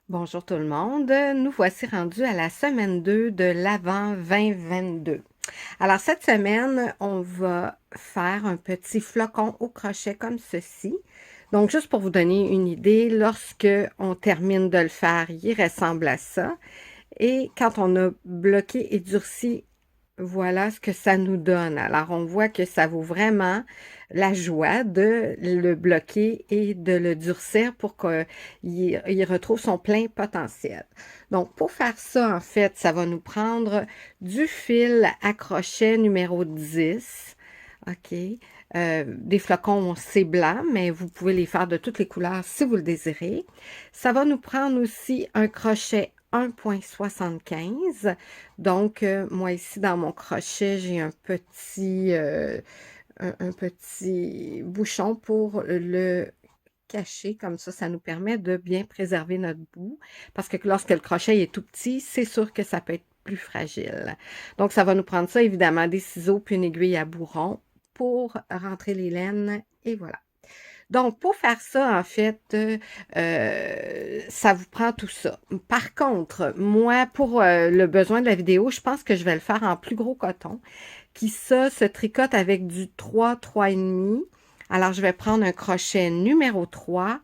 Bonjour tout le monde, nous voici rendus à la semaine 2 de l'Avent 2022. Alors cette semaine, on va faire un petit flocon au crochet comme ceci. Donc juste pour vous donner une idée, lorsque on termine de le faire, il ressemble à ça. Et quand on a bloqué et durci, voilà ce que ça nous donne. Alors, on voit que ça vaut vraiment la joie de le bloquer et de le durcir pour qu'il retrouve son plein potentiel. Donc, pour faire ça, en fait, ça va nous prendre du fil à crochet numéro 10. OK. Des flocons, c'est blanc, mais vous pouvez les faire de toutes les couleurs si vous le désirez. Ça va nous prendre aussi un crochet 1,75. Donc, moi ici, dans mon crochet, j'ai un petit bouchon pour le cacher. Comme ça nous permet de bien préserver notre bout. Parce que lorsque le crochet est tout petit, c'est sûr que ça peut être plus fragile. Donc, ça va nous prendre ça, évidemment, des ciseaux puis une aiguille à bourron pour rentrer les laines. Et voilà. Donc, pour faire ça, en fait, ça vous prend tout ça. Par contre, moi, pour le besoin de la vidéo, je pense que je vais le faire en plus gros coton, qui ça se tricote avec du 3,5. Alors, je vais prendre un crochet numéro 3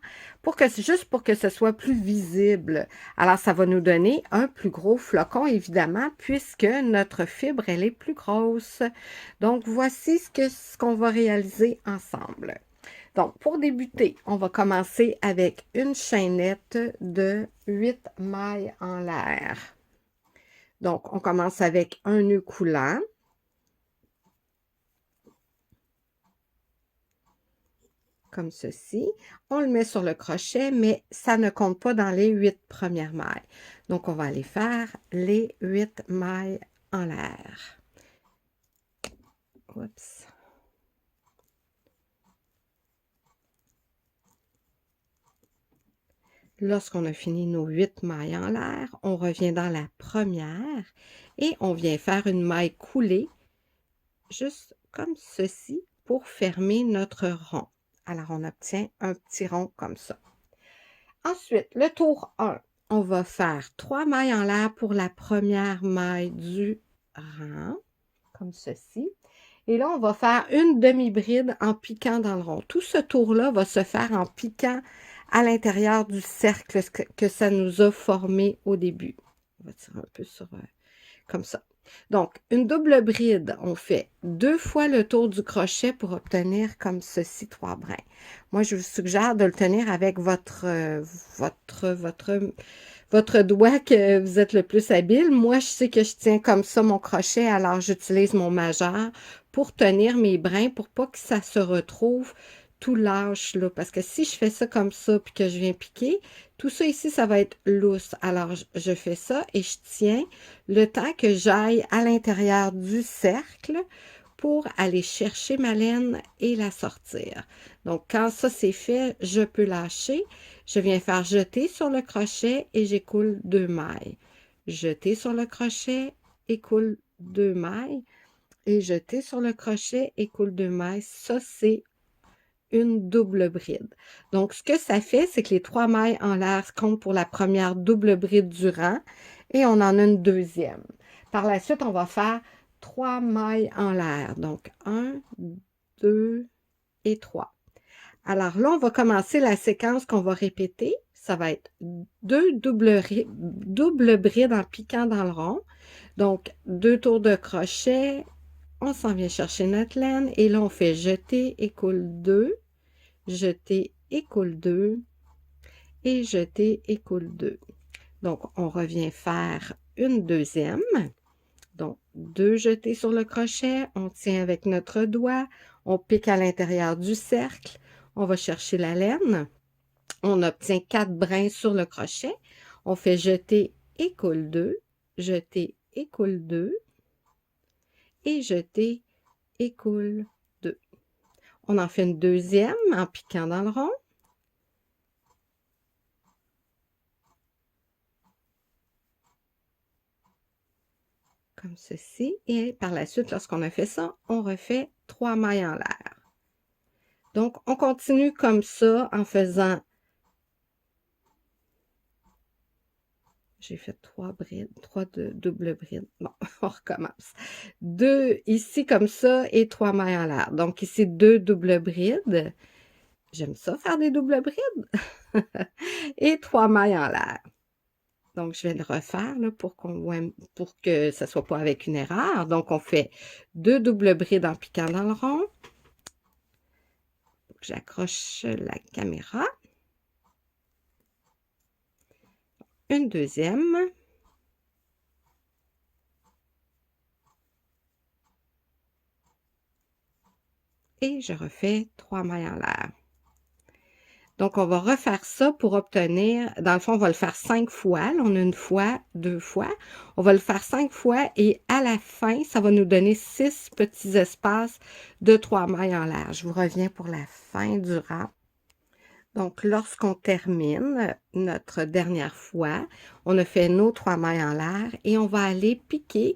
juste pour que ce soit plus visible. Alors, ça va nous donner un plus gros flocon, évidemment, puisque notre fibre, elle est plus grosse. Donc, voici ce qu'on va réaliser ensemble. Donc, pour débuter, on va commencer avec une chaînette de 8 mailles en l'air. Donc, on commence avec un nœud coulant. Comme ceci. On le met sur le crochet, mais ça ne compte pas dans les 8 premières mailles. Donc, on va aller faire les 8 mailles en l'air. Oups. Lorsqu'on a fini nos 8 mailles en l'air, on revient dans la première et on vient faire une maille coulée, juste comme ceci, pour fermer notre rond. Alors, on obtient un petit rond comme ça. Ensuite, le tour 1, on va faire 3 mailles en l'air pour la première maille du rang, comme ceci. Et là, on va faire une demi-bride en piquant dans le rond. Tout ce tour-là va se faire en piquant à l'intérieur du cercle que ça nous a formé au début. On va tirer un peu comme ça. Donc, une double bride, on fait 2 fois le tour du crochet pour obtenir comme ceci 3 brins. Moi, je vous suggère de le tenir avec votre doigt que vous êtes le plus habile. Moi, je sais que je tiens comme ça mon crochet, alors j'utilise mon majeur pour tenir mes brins pour pas que ça se retrouve tout lâche là. Parce que si je fais ça comme ça puis que je viens piquer, tout ça ici, ça va être lousse. Alors, je fais ça et je tiens le temps que j'aille à l'intérieur du cercle pour aller chercher ma laine et la sortir. Donc, quand ça c'est fait, je peux lâcher. Je viens faire jeter sur le crochet et j'écoule 2 mailles. Jeter sur le crochet, écoule 2 mailles. Et jeter sur le crochet, écoule 2 mailles. Ça, c'est une double bride. Donc, ce que ça fait, c'est que les 3 mailles en l'air comptent pour la première double bride du rang et on en a une deuxième. Par la suite, on va faire 3 mailles en l'air. Donc, 1, 2 et 3. Alors là, on va commencer la séquence qu'on va répéter. Ça va être 2 double brides en piquant dans le rond. Donc, 2 tours de crochet. On s'en vient chercher notre laine. Et là, on fait jeter, écoule 2, jeter, écoule 2 et jeter, écoule 2. Donc, on revient faire une deuxième. Donc, 2 jetés sur le crochet, on tient avec notre doigt, on pique à l'intérieur du cercle, on va chercher la laine, on obtient 4 brins sur le crochet, on fait jeter, écoule 2, jeter, écoule 2 et jeter, écoule 2. On en fait une deuxième en piquant dans le rond. Comme ceci. Et par la suite, lorsqu'on a fait ça, on refait 3 mailles en l'air. Donc, on continue comme ça en faisant J'ai fait 3 brides, 3 doubles brides. Bon, on recommence. 2 ici comme ça et 3 mailles en l'air. Donc ici 2 doubles brides. J'aime ça faire des doubles brides. Et 3 mailles en l'air. Donc je vais le refaire là, pour que ça soit pas avec une erreur. Donc on fait 2 doubles brides en piquant dans le rond. J'accroche la caméra. Une deuxième. Et je refais 3 mailles en l'air. Donc, on va refaire ça pour obtenir, dans le fond, on va le faire 5 fois. Là, on a une fois, 2 fois. On va le faire 5 fois et à la fin, ça va nous donner 6 petits espaces de 3 mailles en l'air. Je vous reviens pour la fin du rang. Donc, lorsqu'on termine notre dernière fois, on a fait nos 3 mailles en l'air et on va aller piquer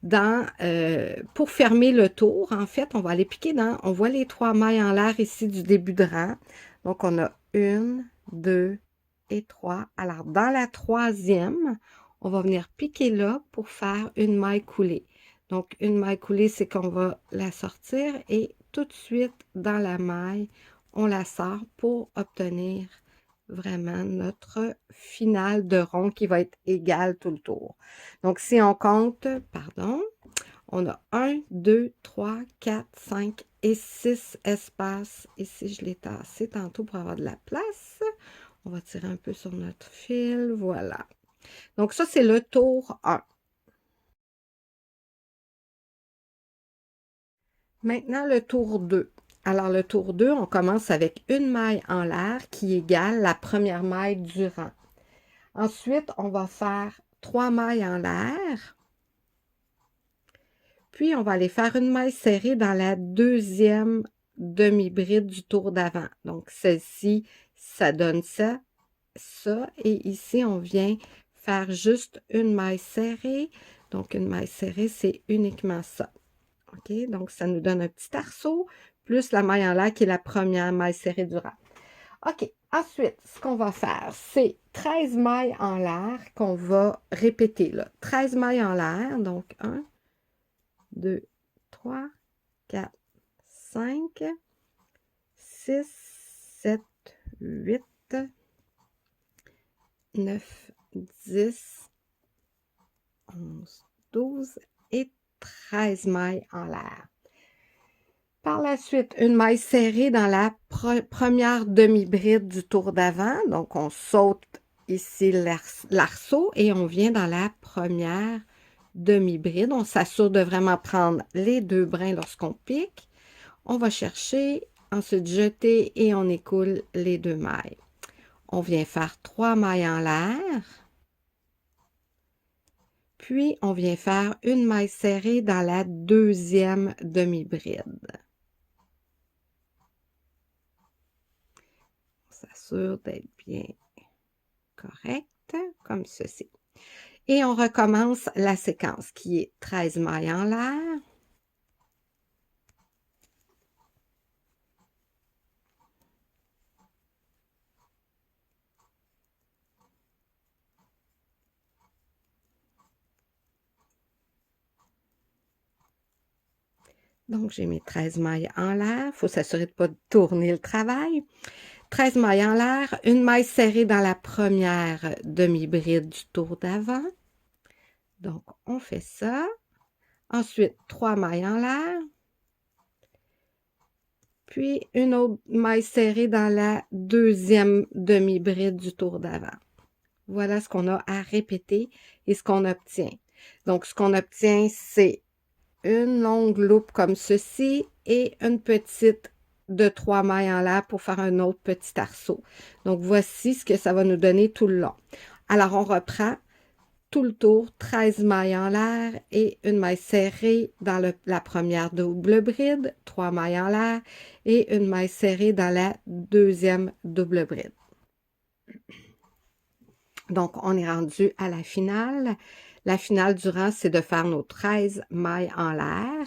dans, pour fermer le tour, en fait, on va aller piquer dans, on voit les 3 mailles en l'air ici du début de rang. Donc, on a 1, 2 et 3. Alors, dans la troisième, on va venir piquer là pour faire une maille coulée. Donc, une maille coulée, c'est qu'on va la sortir et tout de suite, dans la maille, on la sort pour obtenir vraiment notre finale de rond qui va être égal tout le tour. Donc, si on compte, pardon, on a 1, 2, 3, 4, 5 et 6 espaces. Ici, je l'ai tassé tantôt pour avoir de la place. On va tirer un peu sur notre fil. Voilà. Donc, ça, c'est le tour 1. Maintenant, le tour 2. Alors, le tour 2, on commence avec une maille en l'air qui égale la première maille du rang. Ensuite, on va faire 3 mailles en l'air. Puis, on va aller faire une maille serrée dans la deuxième demi-bride du tour d'avant. Donc, celle-ci, ça donne ça, ça. Et ici, on vient faire juste une maille serrée. Donc, une maille serrée, c'est uniquement ça. OK? Donc, ça nous donne un petit arceau, plus la maille en l'air qui est la première maille serrée du rang. OK. Ensuite, ce qu'on va faire, c'est 13 mailles en l'air qu'on va répéter là. 13 mailles en l'air, donc 1, 2, 3, 4, 5, 6, 7, 8, 9, 10, 11, 12 et 13 mailles en l'air. Par la suite, une maille serrée dans la première demi-bride du tour d'avant. Donc, on saute ici l'arceau et on vient dans la première demi-bride. On s'assure de vraiment prendre les 2 brins lorsqu'on pique. On va chercher, ensuite jeter et on écoule les 2 mailles. On vient faire 3 mailles en l'air. Puis, on vient faire une maille serrée dans la deuxième demi-bride. On s'assure d'être bien correct, comme ceci. Et on recommence la séquence qui est 13 mailles en l'air. Donc, j'ai mes 13 mailles en l'air. Il faut s'assurer de ne pas tourner le travail. 13 mailles en l'air, une maille serrée dans la première demi-bride du tour d'avant. Donc, on fait ça. Ensuite, 3 mailles en l'air. Puis, une autre maille serrée dans la deuxième demi-bride du tour d'avant. Voilà ce qu'on a à répéter et ce qu'on obtient. Donc, ce qu'on obtient, c'est une longue loupe comme ceci et une petite de 3 mailles en l'air pour faire un autre petit arceau. Donc, voici ce que ça va nous donner tout le long. Alors, on reprend tout le tour, 13 mailles en l'air et une maille serrée dans la première double bride, 3 mailles en l'air et une maille serrée dans la deuxième double bride. Donc, on est rendu à la finale. La finale du rang, c'est de faire nos 13 mailles en l'air.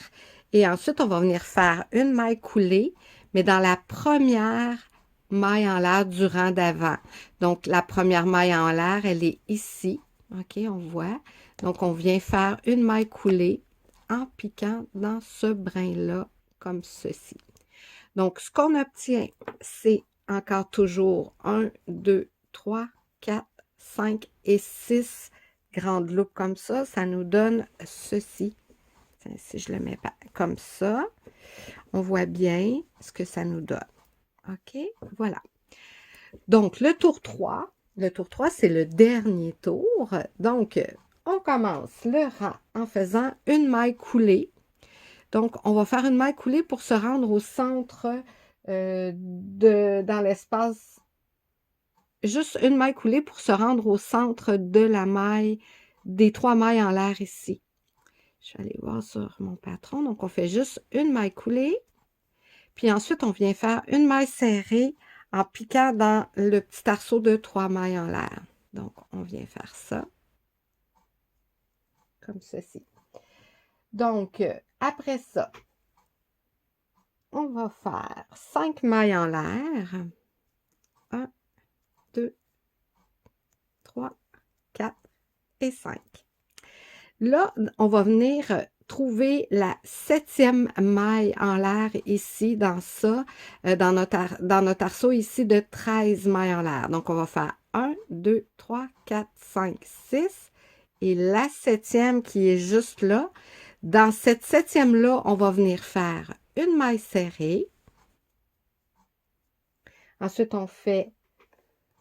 Et ensuite, on va venir faire une maille coulée, mais dans la première maille en l'air du rang d'avant. Donc, la première maille en l'air, elle est ici. OK, on voit. Donc, on vient faire une maille coulée en piquant dans ce brin-là, comme ceci. Donc, ce qu'on obtient, c'est encore toujours 1, 2, 3, 4, 5 et 6 grandes loupes comme ça. Ça nous donne ceci. Si je le mets pas comme ça, on voit bien ce que ça nous donne. OK, voilà. Donc, le tour 3, c'est le dernier tour. Donc, on commence le rang en faisant une maille coulée. Donc, on va faire une maille coulée pour se rendre au centre dans l'espace. Juste une maille coulée pour se rendre au centre de la maille, des 3 mailles en l'air ici. Je vais aller voir sur mon patron. Donc, on fait juste une maille coulée. Puis ensuite, on vient faire une maille serrée en piquant dans le petit arceau de 3 mailles en l'air. Donc, on vient faire ça. Comme ceci. Donc, après ça, on va faire 5 mailles en l'air. 1, 2, 3, 4 et 5. Là, on va venir trouver la 7e maille en l'air ici, dans ça, dans notre arceau ici de 13 mailles en l'air. Donc, on va faire 1, 2, 3, 4, 5, 6. Et la 7e qui est juste là, dans cette 7e-là, on va venir faire une maille serrée. Ensuite, on fait,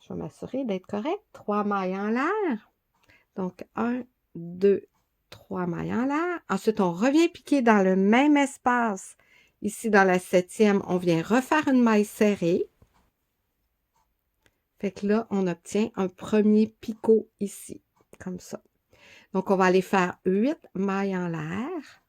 je vais m'assurer d'être correct, 3 mailles en l'air. Donc, 1, 2, 3 mailles en l'air. Ensuite, on revient piquer dans le même espace. Ici, dans la 7e, on vient refaire une maille serrée. Fait que là, on obtient un premier picot ici, comme ça. Donc, on va aller faire 8 mailles en l'air.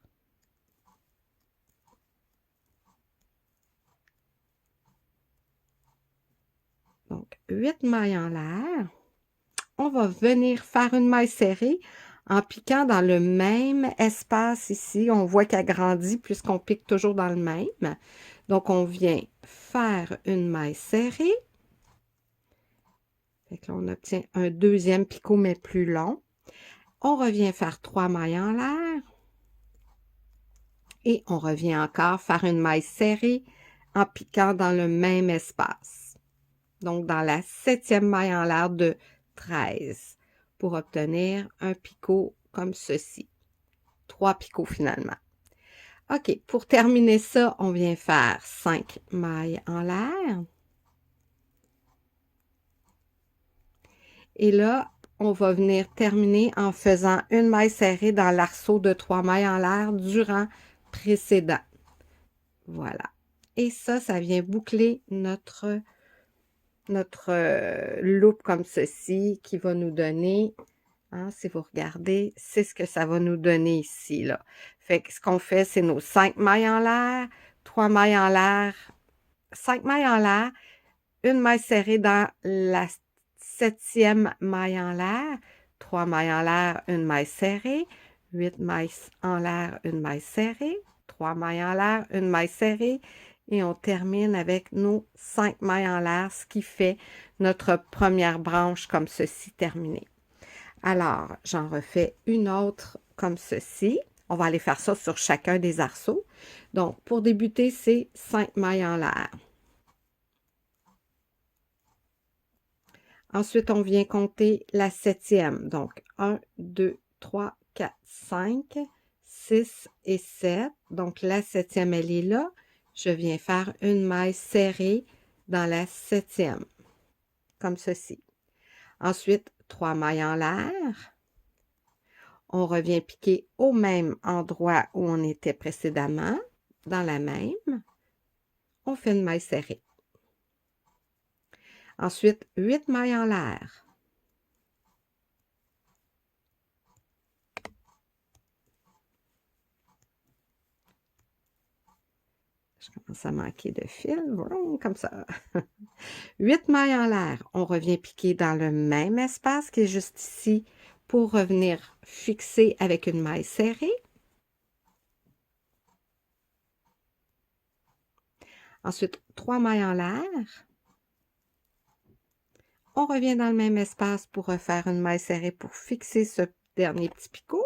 Donc, 8 mailles en l'air. On va venir faire une maille serrée en piquant dans le même espace ici. On voit qu'elle grandit puisqu'on pique toujours dans le même. Donc, on vient faire une maille serrée. Fait que là, on obtient un deuxième picot, mais plus long. On revient faire 3 mailles en l'air. Et on revient encore faire une maille serrée en piquant dans le même espace. Donc, dans la 7e maille en l'air de 13 pour obtenir un picot comme ceci. 3 picots finalement. OK, pour terminer ça, on vient faire 5 mailles en l'air. Et là, on va venir terminer en faisant une maille serrée dans l'arceau de 3 mailles en l'air du rang précédent. Voilà. Et ça vient boucler notre loupe comme ceci qui va nous donner, hein, si vous regardez, c'est ce que ça va nous donner ici, là. Fait que ce qu'on fait, c'est nos 5 mailles en l'air, 3 mailles en l'air, 5 mailles en l'air, une maille serrée dans la 7e maille en l'air, 3 mailles en l'air, une maille serrée, 8 mailles en l'air, une maille serrée, 3 mailles en l'air, une maille serrée, et on termine avec nos 5 mailles en l'air, ce qui fait notre première branche comme ceci terminée. Alors, j'en refais une autre comme ceci. On va aller faire ça sur chacun des arceaux. Donc, pour débuter, c'est 5 mailles en l'air. Ensuite, on vient compter la 7e. Donc, 1, 2, 3, 4, 5, 6 et 7. Donc, la 7e, elle est là. Je viens faire une maille serrée dans la 7e, comme ceci. Ensuite, 3 mailles en l'air. On revient piquer au même endroit où on était précédemment, dans la même. On fait une maille serrée. Ensuite, 8 mailles en l'air. Je commence à manquer de fil, comme ça. 8 mailles en l'air. On revient piquer dans le même espace qui est juste ici pour revenir fixer avec une maille serrée. Ensuite, 3 mailles en l'air. On revient dans le même espace pour refaire une maille serrée pour fixer ce dernier petit picot.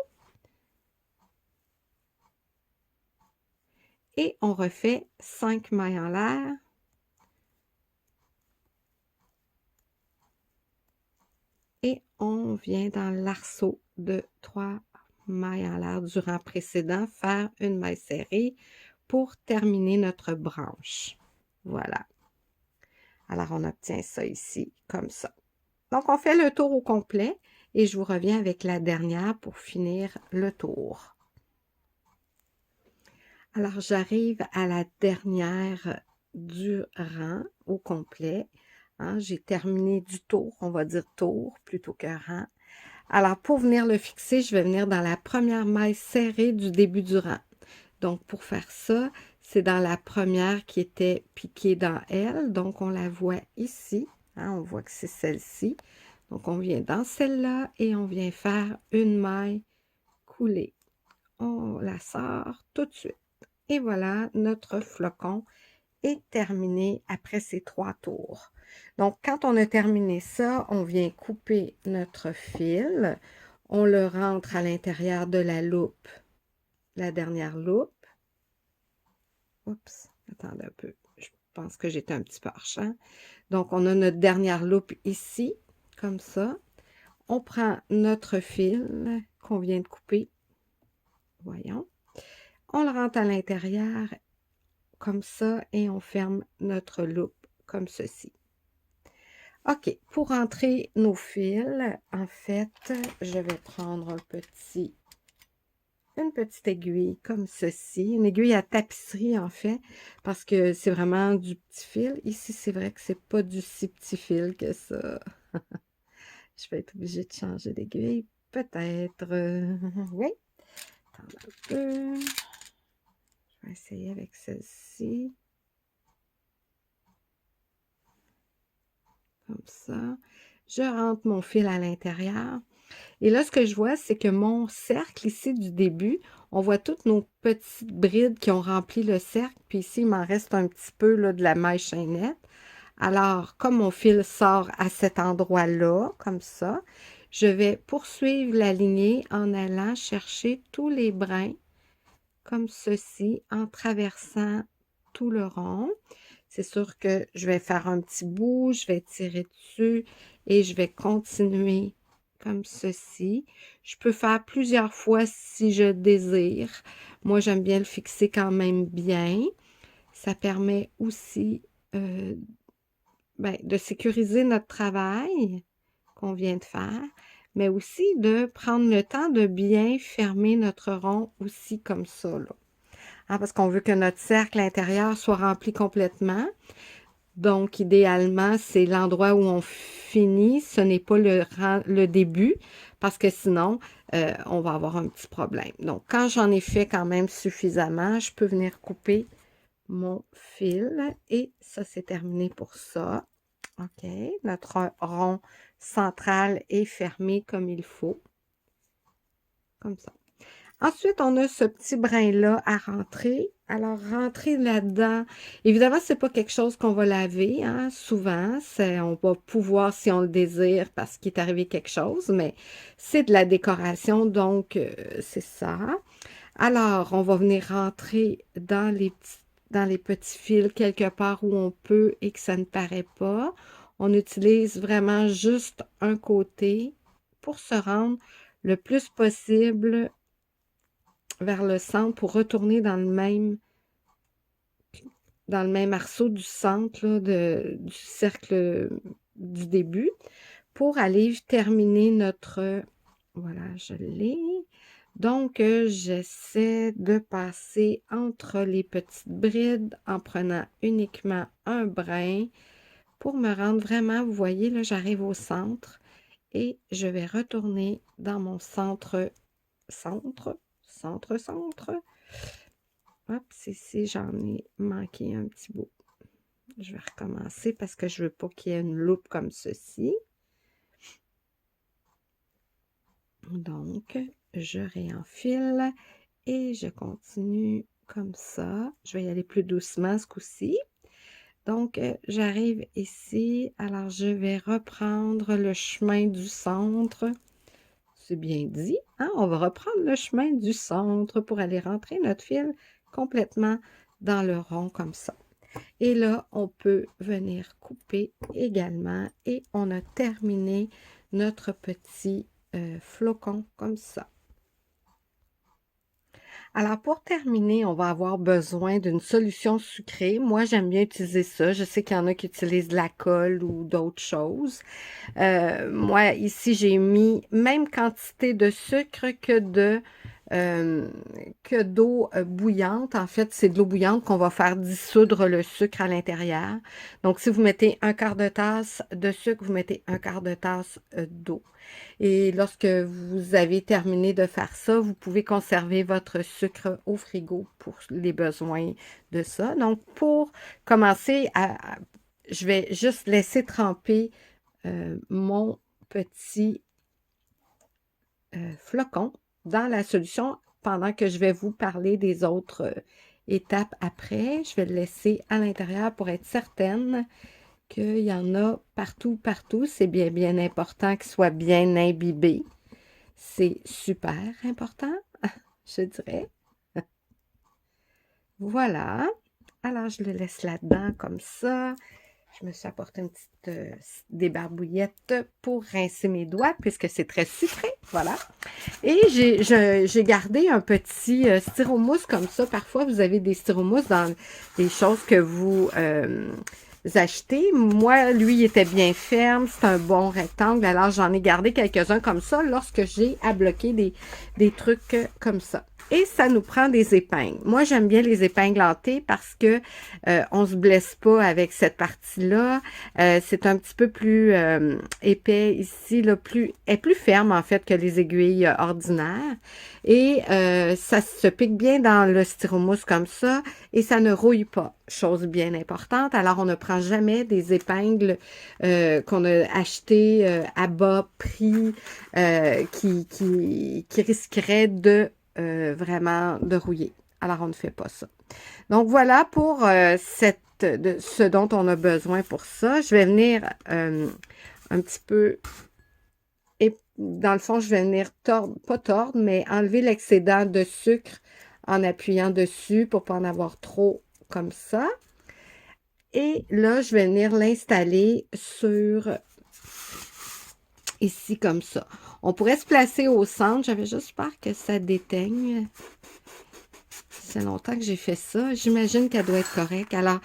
Et on refait 5 mailles en l'air. Et on vient dans l'arceau de 3 mailles en l'air du rang précédent, faire une maille serrée pour terminer notre branche. Voilà. Alors, on obtient ça ici, comme ça. Donc, on fait le tour au complet et je vous reviens avec la dernière pour finir le tour. Alors, j'arrive à la dernière du rang au complet. Hein, j'ai terminé du tour, on va dire tour plutôt que rang. Alors, pour venir le fixer, je vais venir dans la première maille serrée du début du rang. Donc, pour faire ça, c'est dans la première qui était piquée dans elle. Donc, on la voit ici. Hein, on voit que c'est celle-ci. Donc, on vient dans celle-là et on vient faire une maille coulée. On la sort tout de suite. Et voilà, notre flocon est terminé après ces 3 tours. Donc, quand on a terminé ça, on vient couper notre fil. On le rentre à l'intérieur de la loupe, la dernière loupe. Oups, attendez un peu. Je pense que j'étais un petit peu hors champ. Donc, on a notre dernière loupe ici, comme ça. On prend notre fil qu'on vient de couper. Voyons. On le rentre à l'intérieur, comme ça, et on ferme notre loupe, comme ceci. OK, pour rentrer nos fils, en fait, je vais prendre une petite aiguille comme ceci, une aiguille à tapisserie en fait, parce que c'est vraiment du petit fil. Ici, c'est vrai que c'est pas du si petit fil que ça. Je vais être obligée de changer d'aiguille, peut-être. Oui, attends un peu. Je vais essayer avec celle-ci. Comme ça. Je rentre mon fil à l'intérieur. Et là, ce que je vois, c'est que mon cercle ici du début, on voit toutes nos petites brides qui ont rempli le cercle. Puis ici, il m'en reste un petit peu là, de la maille chaînette. Alors, comme mon fil sort à cet endroit-là, comme ça, je vais poursuivre la lignée en allant chercher tous les brins, comme ceci, en traversant tout le rond. C'est sûr que je vais faire un petit bout, je vais tirer dessus et je vais continuer comme ceci. Je peux faire plusieurs fois si je désire. Moi, j'aime bien le fixer quand même bien. Ça permet aussi de sécuriser notre travail qu'on vient de faire, mais aussi de prendre le temps de bien fermer notre rond aussi comme ça, là. Hein, parce qu'on veut que notre cercle intérieur soit rempli complètement. Donc, idéalement, c'est l'endroit où on finit, ce n'est pas le début, parce que sinon, on va avoir un petit problème. Donc, quand j'en ai fait quand même suffisamment, je peux venir couper mon fil et ça, c'est terminé pour ça. OK, notre rond central est fermé comme il faut, comme ça. Ensuite, on a ce petit brin-là à rentrer. Alors, rentrer là-dedans, évidemment, c'est pas quelque chose qu'on va laver, hein, souvent. On va pouvoir, si on le désire, parce qu'il est arrivé quelque chose, mais c'est de la décoration, donc c'est ça. Alors, on va venir rentrer dans les petits fils quelque part où on peut et que ça ne paraît pas. On utilise vraiment juste un côté pour se rendre le plus possible vers le centre pour retourner dans le même arceau du centre là, du cercle du début pour aller terminer notre... Voilà, je l'ai. Donc, j'essaie de passer entre les petites brides en prenant uniquement un brin pour me rendre vraiment, vous voyez, là, j'arrive au centre et je vais retourner dans mon centre. Hop, ici, j'en ai manqué un petit bout. Je vais recommencer parce que je veux pas qu'il y ait une loupe comme ceci. Donc, je réenfile et je continue comme ça. Je vais y aller plus doucement ce coup-ci. Donc, j'arrive ici. Alors, je vais reprendre le chemin du centre. C'est bien dit, hein? On va reprendre le chemin du centre pour aller rentrer notre fil complètement dans le rond comme ça. Et là, on peut venir couper également et on a terminé notre petit flocon comme ça. Alors, pour terminer, on va avoir besoin d'une solution sucrée. Moi, j'aime bien utiliser ça. Je sais qu'il y en a qui utilisent de la colle ou d'autres choses. Moi, ici, j'ai mis même quantité de sucre que d'eau bouillante. En fait, c'est de l'eau bouillante qu'on va faire dissoudre le sucre à l'intérieur. Donc, si vous mettez un quart de tasse de sucre, vous mettez un quart de tasse d'eau. Et lorsque vous avez terminé de faire ça, vous pouvez conserver votre sucre au frigo pour les besoins de ça. Donc, pour commencer, je vais juste laisser tremper mon petit flocon dans la solution pendant que je vais vous parler des autres étapes après. Je vais le laisser à l'intérieur pour être certaine qu'il y en a partout, partout. C'est bien, bien important qu'il soit bien imbibé. C'est super important, je dirais. Voilà. Alors, je le laisse là-dedans comme ça. Je me suis apporté une petite débarbouillette pour rincer mes doigts puisque c'est très sucré. Voilà. Et j'ai gardé un petit styromousse comme ça. Parfois, vous avez des styromousses dans les choses que vous achetez. Moi, lui, il était bien ferme. C'est un bon rectangle. Alors, j'en ai gardé quelques-uns comme ça lorsque j'ai à bloquer des trucs comme ça. Et ça nous prend des épingles. Moi, j'aime bien les épingles hantées parce que on se blesse pas avec cette partie-là. C'est un petit peu plus épais ici, là, est plus ferme en fait que les aiguilles ordinaires. Et ça se pique bien dans le styromousse comme ça et ça ne rouille pas. Chose bien importante. Alors, on ne prend jamais des épingles qu'on a achetées à bas prix qui risqueraient de vraiment de rouiller. Alors, on ne fait pas ça. Donc, voilà pour ce dont on a besoin pour ça. Je vais venir un petit peu, et dans le fond, je vais venir tordre, pas tordre, mais enlever l'excédent de sucre en appuyant dessus pour pas en avoir trop comme ça. Et là, je vais venir l'installer sur ici comme ça. On pourrait se placer au centre. J'avais juste peur que ça déteigne. C'est longtemps que j'ai fait ça. J'imagine qu'elle doit être correcte. Alors,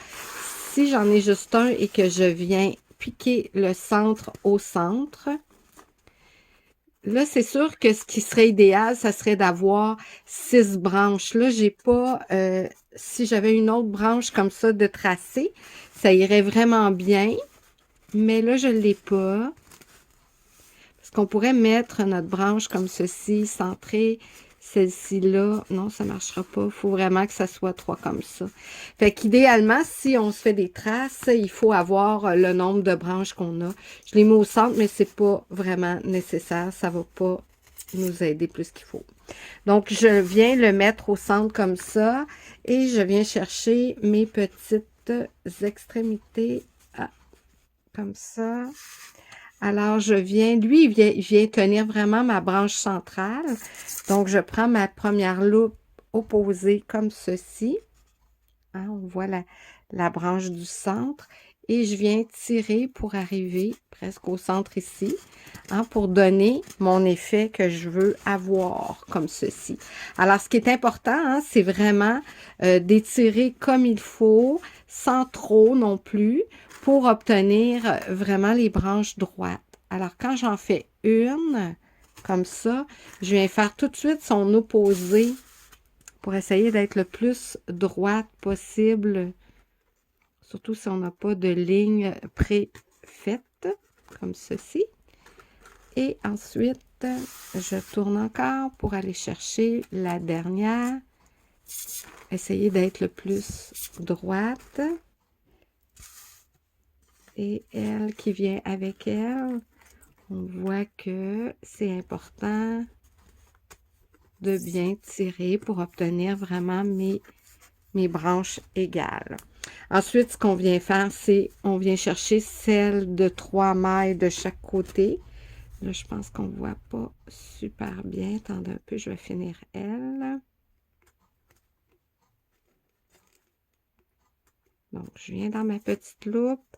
si j'en ai juste un et que je viens piquer le centre au centre, là, c'est sûr que ce qui serait idéal, ça serait d'avoir 6 branches. Là, j'ai pas... si j'avais une autre branche comme ça de tracé, ça irait vraiment bien. Mais là, je ne l'ai pas. Parce qu'on pourrait mettre notre branche comme ceci, centrée. Celle-ci-là, non, ça ne marchera pas. Il faut vraiment que ça soit 3 comme ça. Fait qu'idéalement, si on se fait des traces, il faut avoir le nombre de branches qu'on a. Je l'ai mis au centre, mais c'est pas vraiment nécessaire. Ça va pas nous aider plus qu'il faut. Donc, je viens le mettre au centre comme ça et je viens chercher mes petites extrémités comme ça. Alors, je viens, lui, il vient tenir vraiment ma branche centrale. Donc, je prends ma première loupe opposée comme ceci. Hein, on voit la branche du centre. Et je viens tirer pour arriver presque au centre ici, hein, pour donner mon effet que je veux avoir, comme ceci. Alors, ce qui est important, hein, c'est vraiment d'étirer comme il faut, sans trop non plus, pour obtenir vraiment les branches droites. Alors, quand j'en fais une, comme ça, je viens faire tout de suite son opposé pour essayer d'être le plus droite possible, surtout si on n'a pas de ligne préfaite, comme ceci. Et ensuite, je tourne encore pour aller chercher la dernière. Essayer d'être le plus droite. Et elle qui vient avec elle, on voit que c'est important de bien tirer pour obtenir vraiment mes branches égales. Ensuite, ce qu'on vient faire, c'est on vient chercher celle de 3 mailles de chaque côté. Là, je pense qu'on ne voit pas super bien. Attendez un peu, je vais finir elle. Donc, je viens dans ma petite loupe.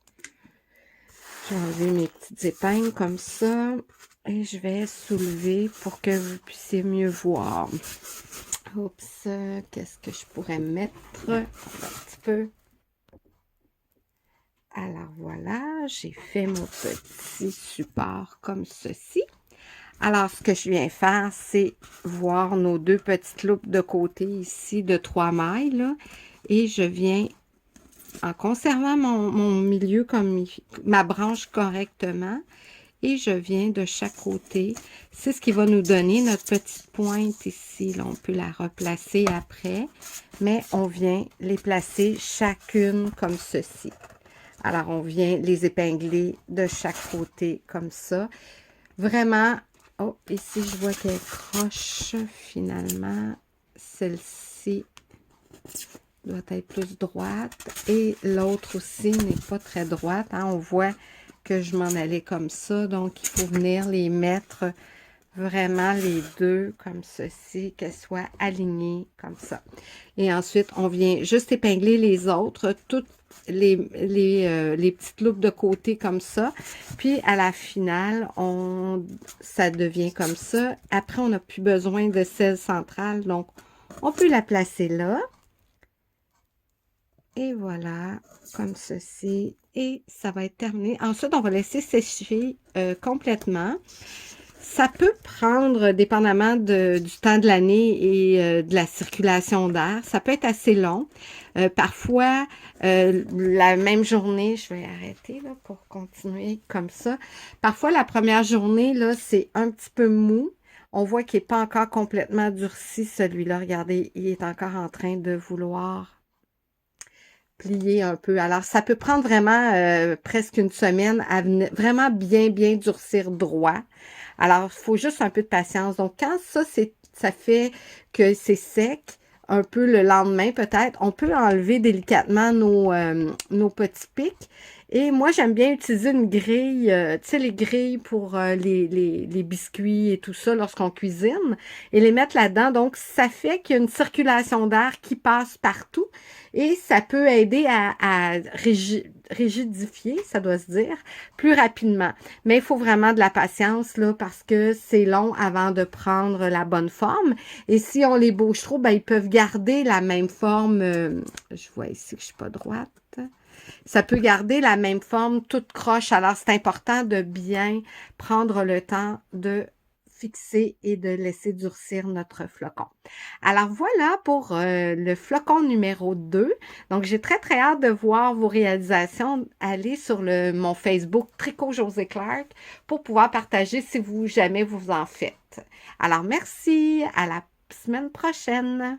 Je vais enlever mes petites épingles comme ça. Et je vais soulever pour que vous puissiez mieux voir. Oups, qu'est-ce que je pourrais mettre? Un petit peu. Alors voilà, j'ai fait mon petit support comme ceci. Alors, ce que je viens faire, c'est voir nos deux petites loupes de côté ici de 3 mailles. Là, et je viens, en conservant mon milieu comme ma branche correctement, et je viens de chaque côté. C'est ce qui va nous donner notre petite pointe ici. Là, on peut la replacer après, mais on vient les placer chacune comme ceci. Alors, on vient les épingler de chaque côté comme ça. Vraiment, oh, ici, je vois qu'elle croche finalement. Celle-ci doit être plus droite. Et l'autre aussi n'est pas très droite. Hein. On voit que je m'en allais comme ça. Donc, il faut venir les mettre vraiment les deux comme ceci, qu'elles soient alignées comme ça. Et ensuite, on vient juste épingler les autres, toutes les petites loupes de côté comme ça. Puis, à la finale, ça devient comme ça. Après, on n'a plus besoin de celle centrale, donc on peut la placer là. Et voilà, comme ceci. Et ça va être terminé. Ensuite, on va laisser sécher complètement. Ça peut prendre, dépendamment du temps de l'année et de la circulation d'air, ça peut être assez long. Parfois, la même journée, je vais arrêter là, pour continuer comme ça. Parfois, la première journée, là, c'est un petit peu mou. On voit qu'il n'est pas encore complètement durci, celui-là. Regardez, il est encore en train de vouloir plier un peu. Alors, ça peut prendre vraiment presque une semaine à vraiment bien durcir droit. Alors, il faut juste un peu de patience. Donc, quand ça fait que c'est sec, un peu le lendemain peut-être, on peut enlever délicatement nos petits pics. Et moi, j'aime bien utiliser une grille, tu sais, les grilles pour les biscuits et tout ça lorsqu'on cuisine, et les mettre là-dedans. Donc, ça fait qu'il y a une circulation d'air qui passe partout et ça peut aider à rigidifier, ça doit se dire, plus rapidement. Mais il faut vraiment de la patience là parce que c'est long avant de prendre la bonne forme. Et si on les bouge trop, ben, ils peuvent garder la même forme. Je vois ici que je suis pas droite. Ça peut garder la même forme toute croche. Alors, c'est important de bien prendre le temps de fixer et de laisser durcir notre flocon. Alors, voilà pour le flocon numéro 2. Donc, j'ai très hâte de voir vos réalisations. Allez sur mon Facebook Tricot Josée Clark pour pouvoir partager si jamais vous en faites. Alors, merci. À la semaine prochaine.